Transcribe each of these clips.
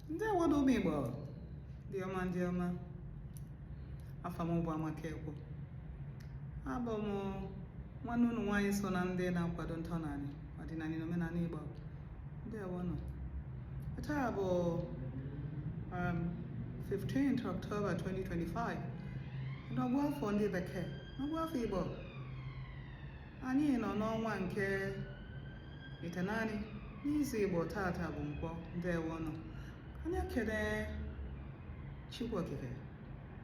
Ndewo do Igbo ndị ọma afọ m bụ Amakekwu. Abụ m nwanne unu nwaanyị so na ndị na-akwado ntọala ọdịnala na omenala Igbo. Ndewo nọ. Taa bụ 15th October 2025. N'ọgwụ afọ ndị bekee, n'ọgwụ afọ Igbo. Anyị nọ n'ọnwa nke itenaanị n'izu Igbo. Tata bụ Nkwọ. Ndewo nọ. Anyị ekele Chukwu Okike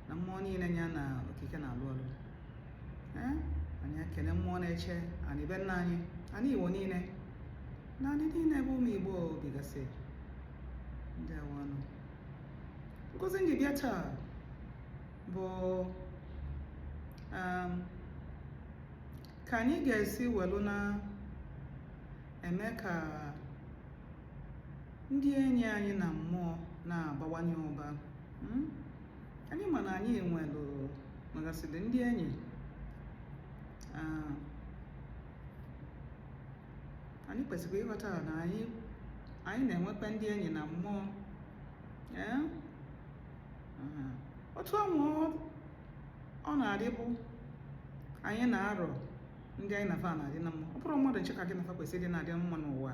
na mmụọ niile ya na okike na-alụ ọrụ. Anyị ekele mmụọ na-eche anyị be nna anyị Igbo niile na anyị niile bụ ụmụ Igbo bigasị. Ndewo nọ. Nkụzi ndị bịa taa bụ ka anyị ga-esi welu na eme ka ndị enyi anyị na mmụọ na-abawanye ụba. Anyị ma na anyị nwere magasịrị ndị enyi. Anyị kwesịrị ịghọta na anyị na-enwekwa ndị enyi na mmụọ. Otu ọnwụ ọ na-adịbụ anyị na-arọ ndị anyị na-afa na-adị na mmụọ. Ọ bụrụ mmadụ nche ka gị na-afa kwesịrị na-adị mma n'ụwa.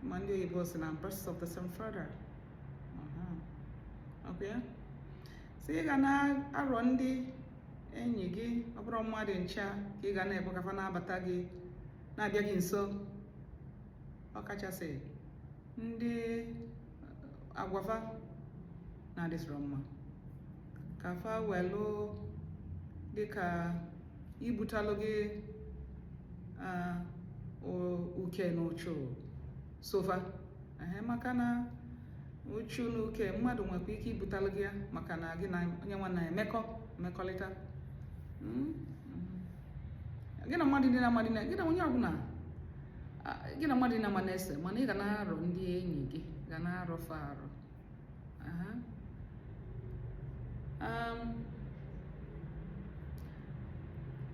Ma ndị oyibo si na birds of the same feather. Okay? So ị ga na-arọ ndị enyi gị, ọ bụrụ mmadụ ncha ka ị ga na-ebugafa na-abata gị na-abịa gị nso. Ọ kachasị ndị agwafa na-adịsịrọ mma ka fa welu dịka ibutalụ gị uke na uchu sofa. Maka na uchu na uke mmadụ nwekwa ike ibutalụ gị ya maka na gị na onye nwa na-emekọrịta. Gị na mmadụ dị na mmadụ gị na onye ọbụla gị na mmadụ dị na mmadụ na-ese, mana ị ga na-arọ ndị enyi gị ga na-arọ fa arọ.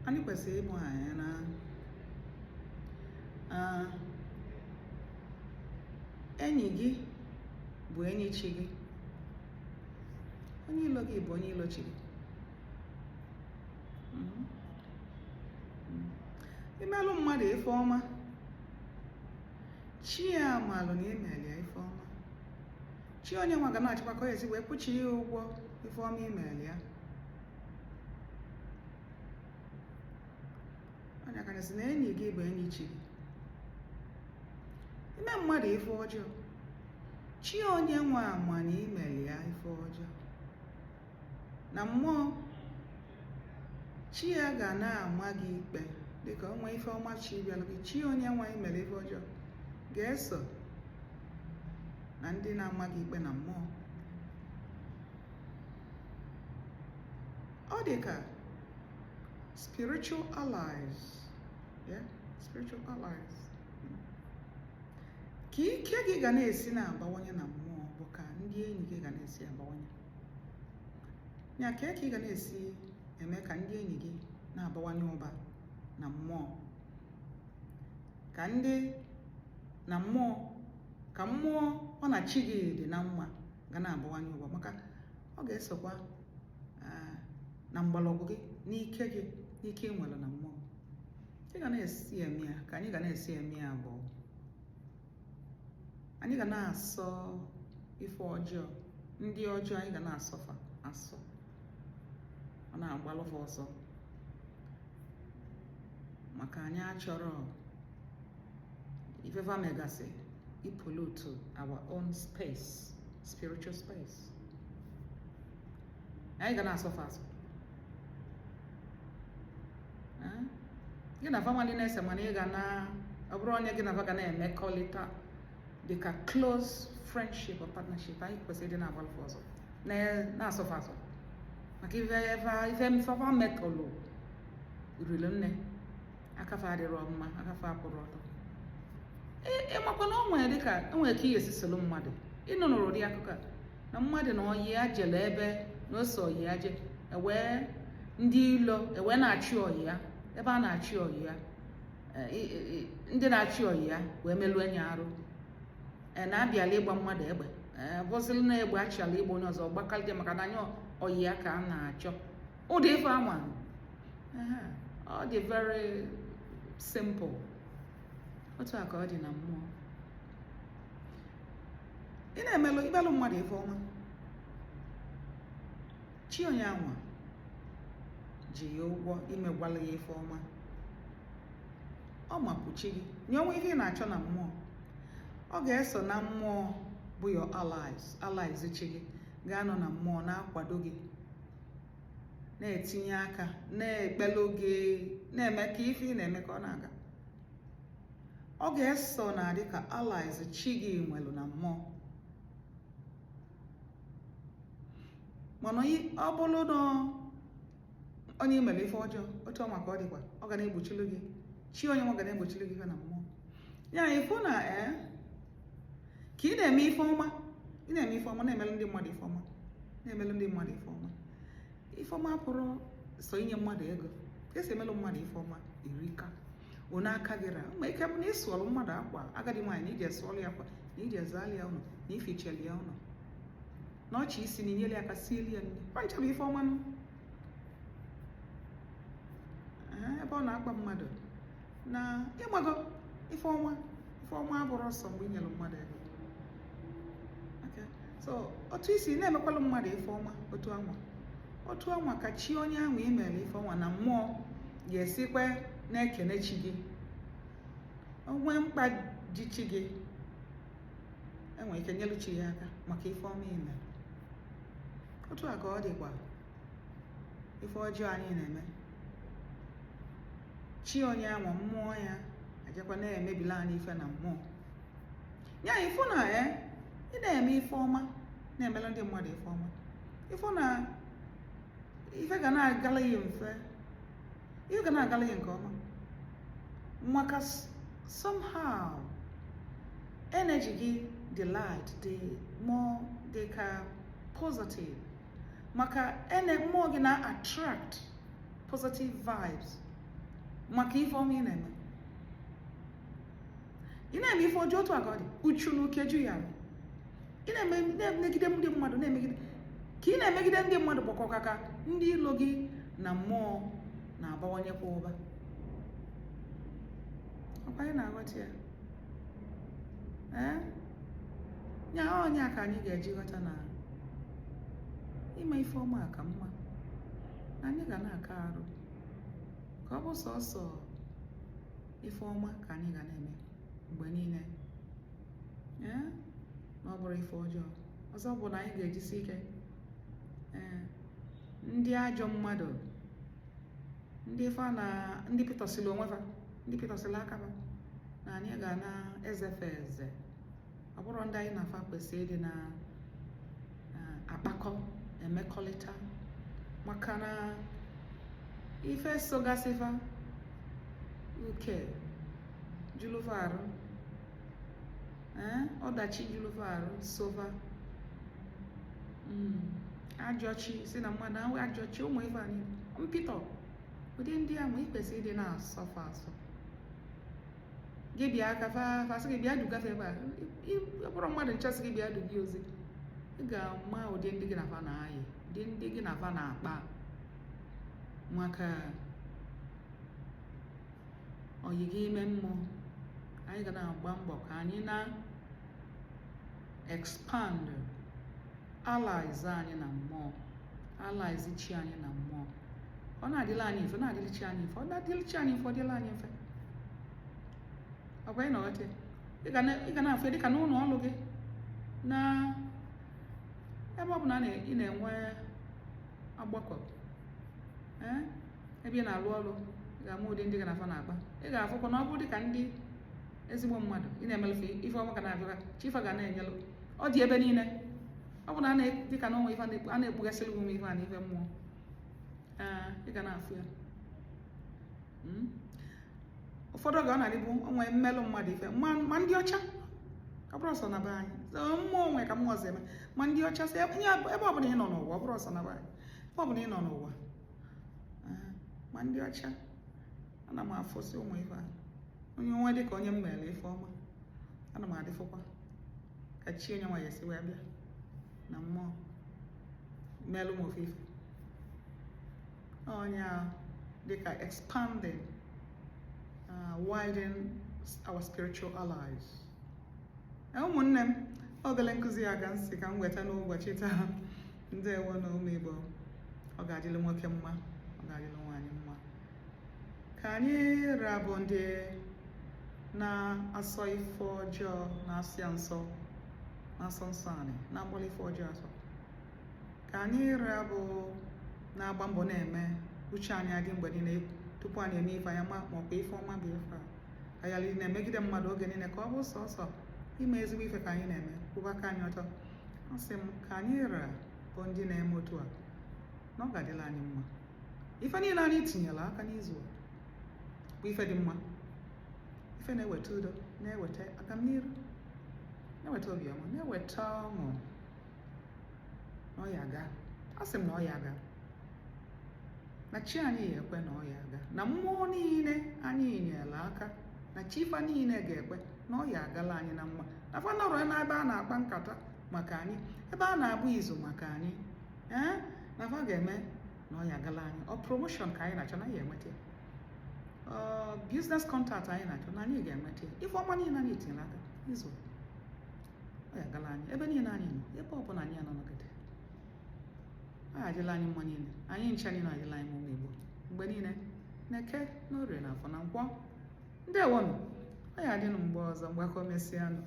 Anyị kwesịrị ịmụ anya na enyi gị bụ enyi chi gị. Onye ilo gị bụ onye ilo chi gị. Imelụ mmadụ ife ọma, chi ya malụ na imeli ya ife ọma. Chi onye nwa ga na-achịkwa ka ọ esi wee kwụchi ya ụgwọ ife ọma imeli ya. Onye aka si na enyi gị bụ enyi chi gị. Ime mmadụ ife ọjọọ, chi onye nwe ama na imeli ya ife ọjọọ. Na mmụọ, chi ya ga na-ama gị ikpe dịka onwe ife ọma chi bịara gị. Chi onye nwe imeli ife ọjọọ ga-eso na ndị na-ama gị ikpe na mmụọ. Ọ dị ka spiritual allies. Spiritual allies. Ka ike gị ga na-esi na-abawanye na mmụọ bụ ka ndị enyi gị ga na-esi abawanye. Ya ka ị ga na-esi eme ka ndị enyi gị na-abawanye ụba na mmụọ. Ka ndị na mmụọ, ka mmụọ ọ na chi gị dị na mma ga na-abawanye ụba, maka ọ ga-esokwa na mgbọrọgwụ gị, n'ike gị, n'ike ị nwere na mmụọ. Ị ga na-esi eme ya, ka anyị ga na-esi eme ya bụ anyị ga na-asọ ife ọjọọ, ndị ọjọọ anyị ga na-asọfa asọ. Ọ na-agbalụfa ọsọ maka anyị achọrọ ifefa megasị ipollute our own space, spiritual space. Anyị ga na-asọfa asọ. Gị na famali na-ese, mana ị ga na ọ bụrụ onye gị na ga na-emekọrịta dịka close friendship or partnership. Anyị kwesịrị ịdị na-agbalụfa ọzọ na-asọfa asọ maka ife mfafa metọlụ riri nne akafa adịrọ mma, akafa apụrụ ọtọ. Ịmakwa na onwe dịka enwere ka ihe esisolu mmadụ ịnụ nụrụ dị akụkọ na mmadụ na oyi ya jele ebe na ose oyi ya je ndị ilo na-achị oyi ya ebe a na-achị oyi ya. Ndị na-achị oyi ya wee melụ enyi arụ. na-abịala ịgba mmadụ egbe bụzili na egbe achala igbo onye ọzọ gbakalite maka na anya oyi ya ka a na-achọ ụdị ife anwa ọ dị very simple. Otu a ka ọ dị na mmụọ. Ị na-emelụ ibelụ mmadụ ife ọma, chi onye anwa ji ya ụgwọ imegwala ya ife ọma. Ọ mapụchi gị nye onwe ihe ị na-achọ na mmụọ. Ọ ga-eso na mmụọ bụ your allies chi gị ga-anọ na mmụọ na-akwado gị, na-etinye aka, na-ekpelu gị, na-eme ka ife ị na-eme ka ọ na-aga. Ọ ga-eso na dị ka allies chi gị nwelu na mmụọ. Mana ọ bụrụ na onye imere ife ọjọọ, otu ọma ka ọ dịkwa, ọ ga na-egbochilu gị, chi onye nwa ga na-egbochilu gị ife na mmụọ. Ya ịfụ na ka ị na-eme ife ọma, na-emelu ndị mmadụ ife ọma, na-emelu ndị mmadụ ife ọma. Ife ọma pụrụ so inye mmadụ ego. Ka esi emelu mmadụ ife ọma erika. Onye aka gị ra ma ike bụ na ịsụọlụ mmadụ akwa, agadi nwaanyị na iji esụọlụ ya akwa, na iji ezali ya ụlọ, na ificheli ya ụlọ, na ọchị isi na inyeli aka sieli ya nri. Ọ nchebụ ife ọma nụ. Ebe ọ na-akpa mmadụ na ịgbago ife ọma abụrụ ọsọ mgbe inyelu mmadụ ego. So otu isi na-emekwalụ mmadụ ife ọma otu anwa ka chi onye ahụ imere ife ọma na mmụọ ga-esikwe na-ekene chi gị. Onwe mkpa ji chi gị, enwere ike nyelu chi ya aka maka ife ọma ime. Otu a ka ọ dịkwa ife ọjọọ anyị na-eme, chi onye ahụ mmụọ ya ajekwa na-emebila anyị ife na mmụọ. Ya ịfụ na ị na-eme ife ọma, na-emelu ndị mmadụ ife ọma, ịfụ na ife ga na-agala ya mfe, ife ga na-agala ya nke ọma. Maka somehow energy gị dị light, dị more, dị ka positive. Maka mmụọ gị na-attract positive vibes maka ife ọma ị na-eme. Ị na-eme ife ọjọọ, otu aka ọ dị uchu na ukeju ya. Ị na-emegide ndị mmadụ, ka ị na-emegide ndị mmadụ bụkwa ka ndị ilo gị na mmụọ na-abawanyekwa ụba. Ọkwa anyị na-aghọta ya. Ya onye ka anyị ga-eji ghọta na ime ife ọma ka mma, na anyị ga na-aka arụ ka ọ bụ sọsọ ife ọma ka anyị ga na-eme mgbe niile, na ọ bụrụ ife ọjọọ. Ọzọ bụ na anyị ga-ejisi ike ndị ajọ mmadụ, ndị pịtọsịrị onwe fa, ndị pịtọsịrị aka fa, na anyị ga na-ezefe eze. Ọ bụrụ ndị anyị na-afa kwesịrị ịdị na akpakọ, emekọrịta, maka na ife sogasịfa uke julufa arụ, ọdachi julufa arụ sova, ajọchi si na mmadụ ahụ ajọchi ụmụ ife anyị mpịtọ. Ụdị ndị ahụ ikwesịrị ịdị na-asọfa asọ. Gị bịa aka fasị gị bịa dugafe ebe a, bụrụ mmadụ nchasị gị bịa dugi ozi, ị ga-ama ụdị ndị gị na-afa na-ayị, ụdị ndị gị na-afa na-akpa. Maka oyi gị ime mmụọ, anyị ga na-agba mbọ ka anyị na-expand allies anyị na mmụọ, allies chi anyị na mmụọ. Ọ na-adịla anyị mfe, na-adịla chi anyị mfe, ọ na-adịla chi anyị mfe, ọ dịla anyị mfe. Ọ bụ anyị na ọghọta, ị ga na-afụ dịka n'ụlọ ọrụ gị, na ebe ọ bụla ị na-enwe agbakọ, ebe ị na-alụ ọrụ, ị ga-ama ụdị ndị ga na-afa na-akpa. Ị ga-afụkwa na ọ bụ dịka ndị ezigbo mmadụ ị na-emelụfe ife ọma ka na-abịa, chifa ga na-enyelụ. Ọ dị ebe niile. Ọ bụ na dịka na onwe ife a na-ekpugasịrị ụmụ ife a na ife mmụọ, ị ga na-afụ ya. Ụfọdụ oge ọ na-adịbụ onwe mmelụ mmadụ ife, ma ndị ọcha, ọ bụrụ ọsọ na be anyị. Mmụọ onwe ka mmụọ ọzọ eme, ma ndị ọcha sị ebe ọ bụla ị nọ n'ụwa, ọ bụrụ ọsọ na be anyị, ebe ọ bụla ị nọ n'ụwa, ma ndị ọcha, ana m afụsị ụmụ ife a. Onye nwe dịka onye m mere ife ọma, ana m adịfụkwa. ka chi onye nwa ya esi wee bịa na mmụọ melụ m ofufe onye a dịka expanding widen our spiritual allies. Ụmụnne m, obele nkụzi ya ga nsị ka m weta n'ụbọchị taa. Ndewo na ụmụ Igbo, ọ ga-adịlụ nwoke mma, ọ ga-adịlụ nwaanyị mma. Ka anyị rabụ ndị na-asọ ife ọjọọ, na-asị nsọ, na-asọ nsọ anyị, na-agbala ife ọjọọ asọ. Ka anyị rabụ na-agba mbọ na-eme uche anyị adị mgbe niile tupu anyị eme ife anya ma ọkwa ife ọma bụ ife a. Anyị na-emegide mmadụ oge niile ka ọ bụ sọsọ ime ezigbo ife ka anyị na-eme, kwụba aka anyị ọtọ. Asị m ka anyị ra bụ ndị na-eme otu a, na ọ ga-adịla anyị mma. Ife niile anyị tinyela aka n'izu bụ ife dị mma, ife na-eweta udo, na-eweta agamnihu, na-eweta obiọma, na-eweta ọṅụ. Na ọ ya aga, asị m na ọ ya aga, na chi anyị ya ekwe na ọ ya aga, na mmụọ niile anyị nyela aka, na chi ife niile ga-ekwe na ọ ya agala anyị na mma. Na fa nọrọ n'ebe a na-akpa nkata maka anyị, ebe a na-agba izu maka anyị, na fa ga-eme na ọ ya agala anyị. Ọ promotion ka anyị na-achọ, na anyị ga-enweta ya. Business contact anyị na-achọ, na anyị ga-enweta ya. Ife ọma niile anyị tinyere aka izu ọ ya agala anyị ebe niile anyị nọ, ebe ọ bụla anyị nọ nọgide. Ọ ga-adịla anyị mma niile, anyị ncha niile adịla anyị ụmụ Igbo mgbe niile, na-eke n'orie na afọ na nkwọ. Ndewonụ, ọ ya adịnụ mgbe ọzọ, mgbe aka o mesịa nụ.